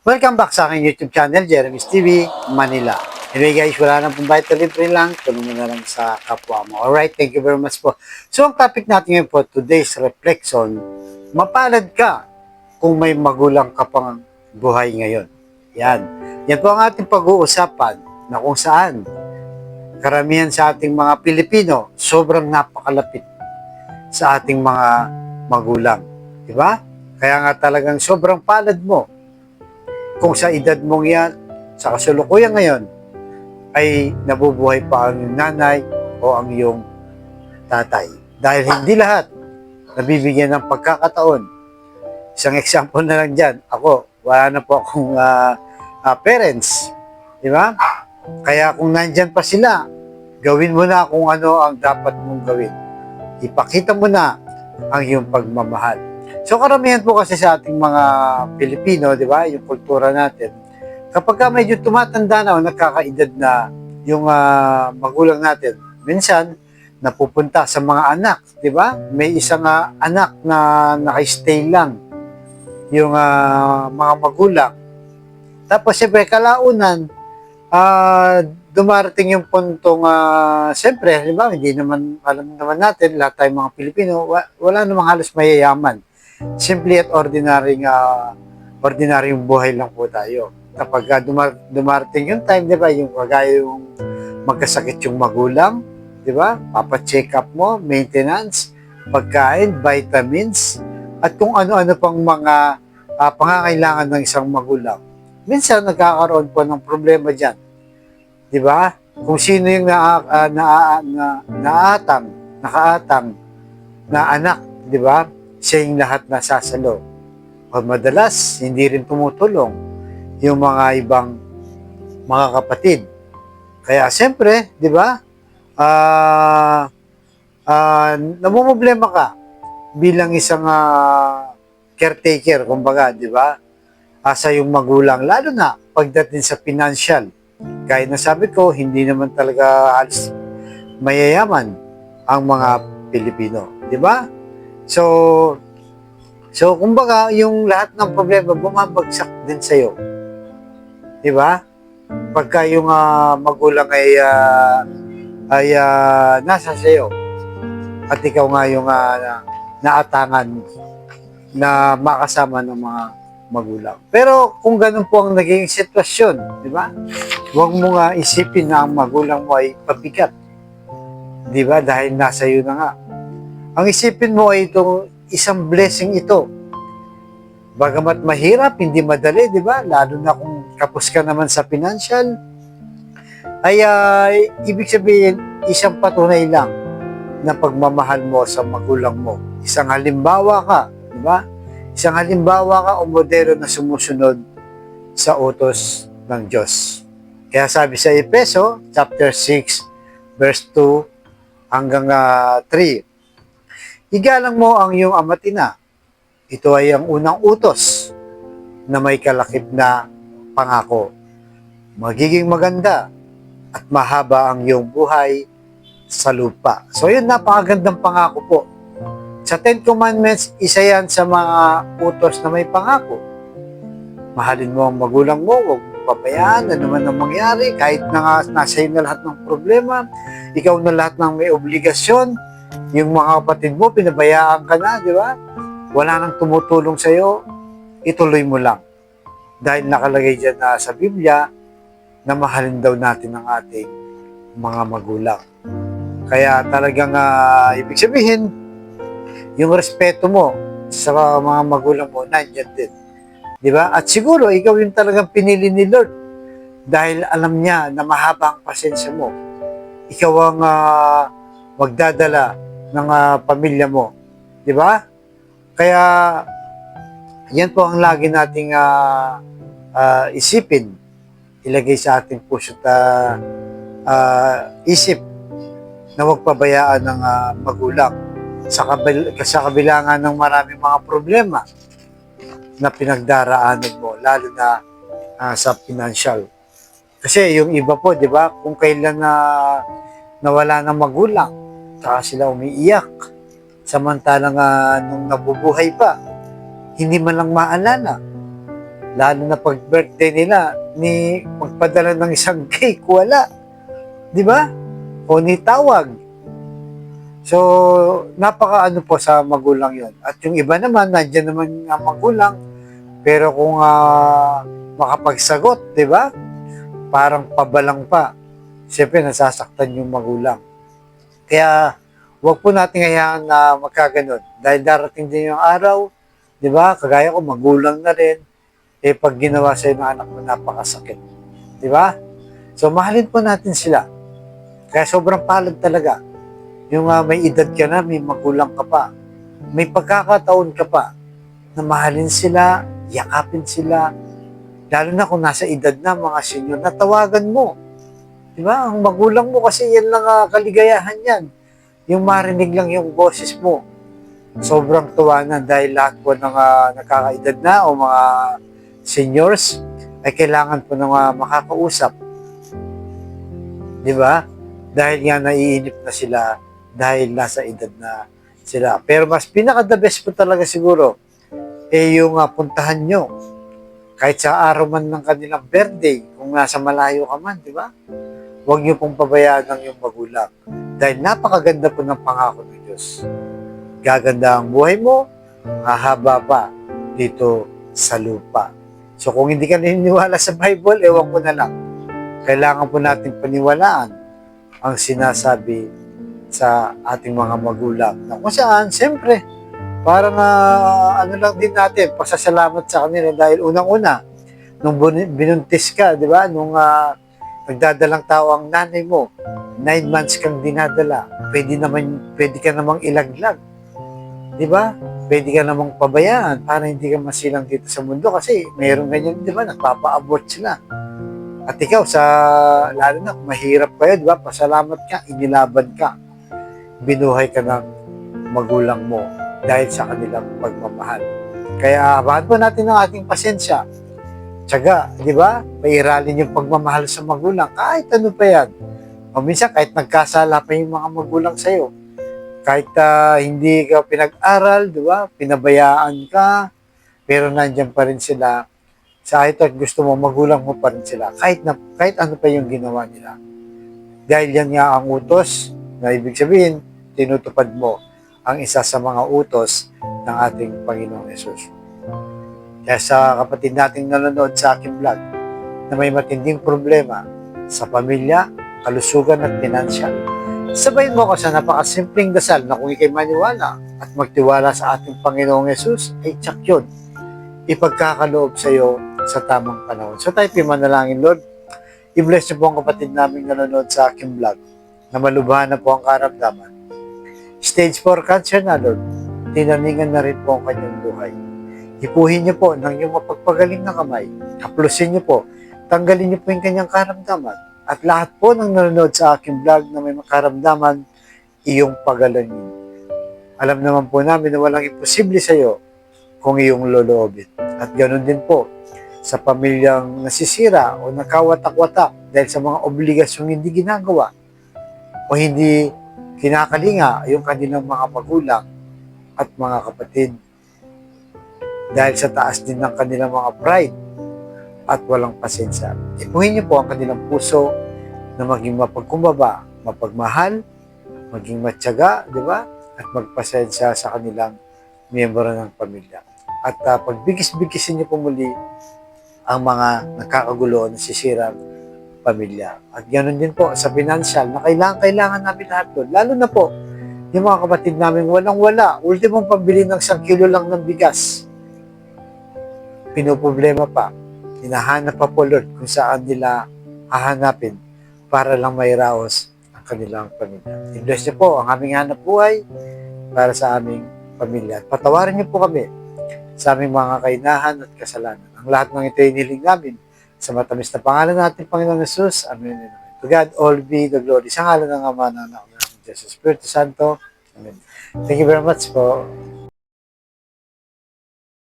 Welcome back sa aking YouTube channel, Jeremy's TV, Manila. Anyway guys, wala nang pambayad na libre lang, tulong mo na lang sa kapwa mo. Alright, thank you very much po. So ang topic natin ngayon po, today's reflection, mapalad ka kung may magulang ka pang buhay ngayon. Yan. Yan po ang ating pag-uusapan na kung saan karamihan sa ating mga Pilipino, sobrang napakalapit sa ating mga magulang. Diba? Kaya nga talagang sobrang palad mo kung sa edad mong yan, sa kasalukuyan ngayon, ay nabubuhay pa ang iyong nanay o ang iyong tatay. Dahil hindi lahat nabibigyan ng pagkakataon. Isang example na lang dyan, ako, wala na po akong parents. Di ba? Kaya kung nandyan pa sila, gawin mo na kung ano ang dapat mong gawin. Ipakita mo na ang iyong pagmamahal. So karamihan po kasi sa ating mga Pilipino, di ba, yung kultura natin, kapag ka medyo tumatanda na o nagkakaedad na yung magulang natin, minsan napupunta sa mga anak, di ba? May isang anak na naka-stay lang yung mga magulang. Tapos siyempre kalaunan, dumarating yung puntong, siyempre, di ba, hindi naman, alam naman natin, lahat tayong mga Pilipino, wala namang halos mayayaman. Simple at ordinaryong buhay lang po tayo. Kapag dumarating yung time, di ba, yung kagaya yung magkasakit yung magulang, di ba, papacheck up mo, maintenance, pagkain, vitamins, at kung ano-ano pang mga pangangailangan ng isang magulang. Minsan nagkakaroon po ng problema dyan. Di ba? Kung sino yung nakaatang na anak, di ba? Siya yung lahat nasasalo. O madalas, hindi rin tumutulong yung mga ibang mga kapatid. Kaya siyempre, di ba, namumblema ka bilang isang caretaker, kumbaga, di ba, sa yung magulang, lalo na pagdating sa financial. Gaya na sabi ko, hindi naman talaga halos mayayaman ang mga Pilipino, di ba? So kumbaga, yung lahat ng problema bumabagsak din sa iyo. 'Di ba? Pagka yung magulang ay nasa sa iyo at ikaw nga yung naatangan na makasama ng mga magulang. Pero kung ganun po ang naging sitwasyon, 'di ba? Huwag mo nga isipin na ang magulang mo ay pabigat. 'Di ba? Dahil nasa iyo na nga. Ang isipin mo ay itong isang blessing ito. Bagamat mahirap, hindi madali, di ba? Lalo na kung kapos ka naman sa financial, ay ibig sabihin, isang patunay lang na pagmamahal mo sa magulang mo. Isang halimbawa ka, di ba? Isang halimbawa ka o modelo na sumusunod sa utos ng Diyos. Kaya sabi sa Efeso, chapter 6, verse 2 hanggang 3, igalang mo ang iyong ama at ina. Ito ay ang unang utos na may kalakip na pangako. Magiging maganda at mahaba ang iyong buhay sa lupa. So yun, napakagandang pangako po. Sa Ten Commandments, isa yan sa mga utos na may pangako. Mahalin mo ang magulang mo, huwag mo pabayaan, ano man ang mangyari, kahit na nasa iyo na lahat ng problema, ikaw na lahat ng may obligasyon, yung mga kapatid mo, pinabayaan ka na, di ba? Wala nang tumutulong sa iyo, ituloy mo lang. Dahil nakalagay dyan na sa Biblia na mahalin daw natin ang ating mga magulang. Kaya talagang ibig sabihin, yung respeto mo sa mga magulang mo, nandiyan din. Di ba? At siguro, ikaw yung talagang pinili ni Lord. Dahil alam niya na mahaba ang pasensya mo. Ikaw ang magdadala ng pamilya mo. Di ba? Kaya, yan po ang lagi nating isipin. Ilagay sa ating puso at isip na huwag pabayaan ng magulang sa kabilangan ng maraming mga problema na pinagdaraanan mo, lalo na sa financial. Kasi yung iba po, di ba, kung kailan nawala ng magulang, saka sila umiiyak. Samantalang nung nabubuhay pa, hindi man lang maalala. Lalo na pag birthday nila, ni magpadala ng isang cake, wala. Di ba? O ni tawag. So, napaka po sa magulang yon. At yung iba naman, nandiyan naman ang magulang, pero kung makapagsagot, di ba? Parang pabalang pa. Siyempre, nasasaktan yung magulang. Kaya, huwag po natin hayaan na magkaganon. Dahil darating din yung araw, di ba? Kagaya ko, magulang na rin. Pag ginawa sa'yo ng anak mo, napakasakit. Di ba? So, mahalin po natin sila. Kaya sobrang palad talaga. Yung may edad ka na, may magulang ka pa. May pagkakataon ka pa na mahalin sila, yakapin sila. Lalo na kung nasa edad na, mga senior, natawagan mo. Di ba? Ang magulang mo kasi yan lang kaligayahan yan. Yung marinig lang yung boses mo. Sobrang tuwa na dahil lahat po ng nakakaedad na o mga seniors ay kailangan po ng makakausap. Di ba? Dahil nga naiinip na sila dahil nasa edad na sila. Pero mas pinaka-the best po talaga siguro yung puntahan nyo. Kahit sa araw man ng kanilang birthday, kung nasa malayo ka man, di ba? Huwag nyo pong pabayaan ng iyong magulang. Dahil napakaganda po ng pangako ng Diyos. Gaganda ang buhay mo, hahaba pa dito sa lupa. So kung hindi ka naniniwala sa Bible, ewan ko na lang. Kailangan po natin paniwalaan ang sinasabi sa ating mga magulang. Na kung saan, siyempre, parang ano lang din natin, pasasalamat sa kanila dahil unang-una, nung binuntis ka, di ba? Nung nagdadalang tao ang nanay mo, 9 months kang dinadala, pwede ka namang ilaglag. Di ba? Pwede ka namang pabayaan para hindi ka masilang dito sa mundo kasi mayroong ganyan, di ba? Nagpapa-abort sila. At ikaw, lalo na kung mahirap kayo, di ba? Pasalamat ka, inilaban ka. Binuhay ka ng magulang mo dahil sa kanilang pagmamahal. Kaya abahan po natin ang ating pasensya. Tiyaga, di ba? Pairalin yung pagmamahal sa magulang. Kahit ano pa yan. O minsan, kahit nagkasala pa yung mga magulang sa'yo. Kahit hindi ka pinag-aral, di ba? Pinabayaan ka, pero nandiyan pa rin sila. Kahit gusto mo, magulang mo pa rin sila. Kahit ano pa yung ginawa nila. Dahil yan nga ang utos, na ibig sabihin, tinutupad mo ang isa sa mga utos ng ating Panginoong Yesus. Kaya sa kapatid nating nanonood sa aking vlog na may matinding problema sa pamilya, kalusugan at pinansyal, sabayin mo ako sa napakasimpleng dasal na kung ikay maniwala at magtiwala sa ating Panginoong Yesus, ay tsak yun. Ipagkakaloob sa iyo sa tamang panahon. So tayo pimanalangin, Lord. I-bless niyo po ang kapatid namin nanonood sa aking vlog na malubhan na po ang karamdaman. Stage 4 cancer na, Lord. Tinaningan na rin po ang kanyang buhay. Hipuhin niyo po ng iyong mapagpagaling na kamay. Haplusin niyo po. Tanggalin niyo po yung kanyang karamdaman. At lahat po ng nanonood sa aking vlog na may makaramdaman, iyong pagalangin. Alam naman po namin na walang imposible sa iyo kung iyong loloobin. At ganoon din po sa pamilyang nasisira o nakawatak-watak dahil sa mga obligasyong hindi ginagawa o hindi kinakalinga yung kanilang mga magulang at mga kapatid dahil sa taas din ng kanilang mga pride at walang pasensya. Ipuhin niyo po ang kanilang puso na maging mapagkumbaba, mapagmahal, maging matyaga, di ba? At magpasensya sa kanilang miyembro ng pamilya. At pagbigis-bigisin niyo po muli ang mga nakakagulo o nasisirang pamilya. At ganoon din po sa financial na kailangan namin lahat doon. Lalo na po yung mga kapatid namin walang-wala. Ultimong pambili ng 1 kilo lang ng bigas. Pinoproblema pa. Hinahanap pa po, Lord, kung saan nila hahanapin para lang may raos ang kanilang pamilya. I-bless niyo po ang aming hanap buhay para sa aming pamilya. At patawarin niyo po kami sa aming mga kainahan at kasalanan. Ang lahat ng ito ay niling namin sa matamis na pangalan natin, Panginoon Jesus. Amen. To God all be the glory. Sa ngalan ng Ama, ng Anak, ng Diyos, Espiritu Santo. Amen. Thank you very much po.